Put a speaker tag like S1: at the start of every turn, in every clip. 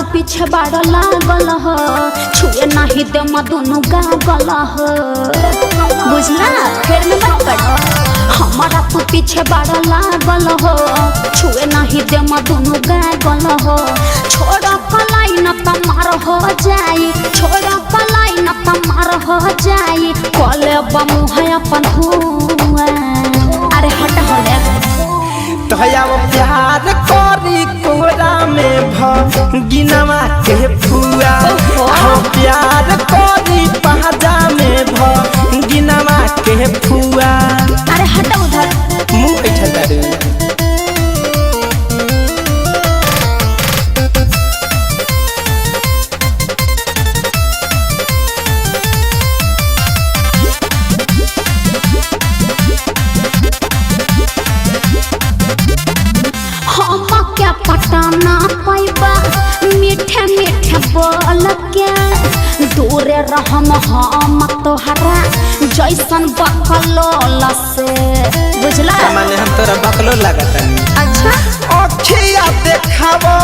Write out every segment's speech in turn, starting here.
S1: तू पीछे बाड़ लागल हो छुए नहीं दे मधुनु गागल हो बुझला फिर में मत करो हमारा तू पीछे बाड़ लागल हो छुए नहीं दे मधुनु गागल हो छोड़ पलाई न तमार हो जाई छोड़ पलाई न तमार हो जाई कले बमु है अपन हुआ अरे हट होले
S2: तया प्यार करी कोरा में गिनवा के फुआ प्यार करी पहाजा में गिनवा के फुआ
S1: अरे हट उधर
S2: मुँह ऐठा रे
S1: पटाना पैबा मीठे मीठे बोल के दूरे रहम हम तोहरा जैसन बकलोल से बुझला
S2: माने हम तोरा बकलो लागतानी
S1: अच्छा
S2: अखिया देखावो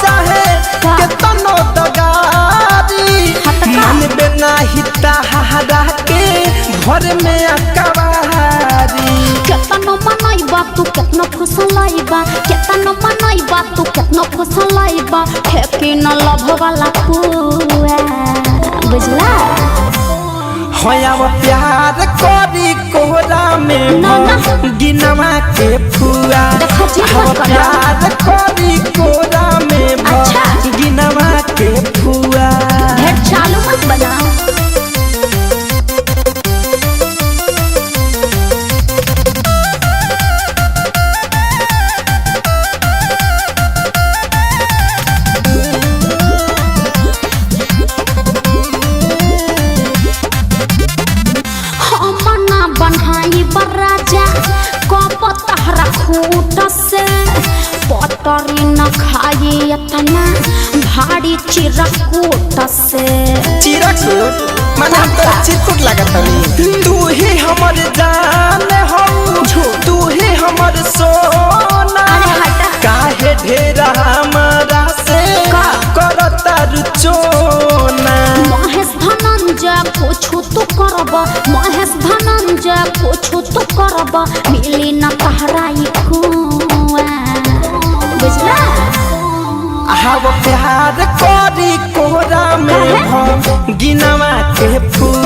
S2: चाहे केतनो दगारी मन बिना हिता हरा के घर में अकवारी
S1: केतनो मनैबा तू केतनो फुसलैबा केतनो मनैबा तू केतनो फुसलैबा ठेकी न लभ वाला कुआ बुझला
S2: होया वो प्यार करी कोहरा में गिनवा के फुआ प्यार करी कोहरा में गिनवा के फुआ
S1: भेट चालू मत बना बनाई बराजा कप तहरा खूट से पटरी न खाई इतना भारी चिरकूट से
S2: चिरकूट मन हम तो चिरकूट लागत हनी तू ही हमर जान हो तू ही हमर सोना काहे ढेरा हमरा से करता रुचोना
S1: महेश धनंजय कुछ तो करब महेश धनंजय कुछ तो करब मिली न तहराई कुआ बुझला
S2: हाव प्यार करी कोहरा में गिनवा के फूल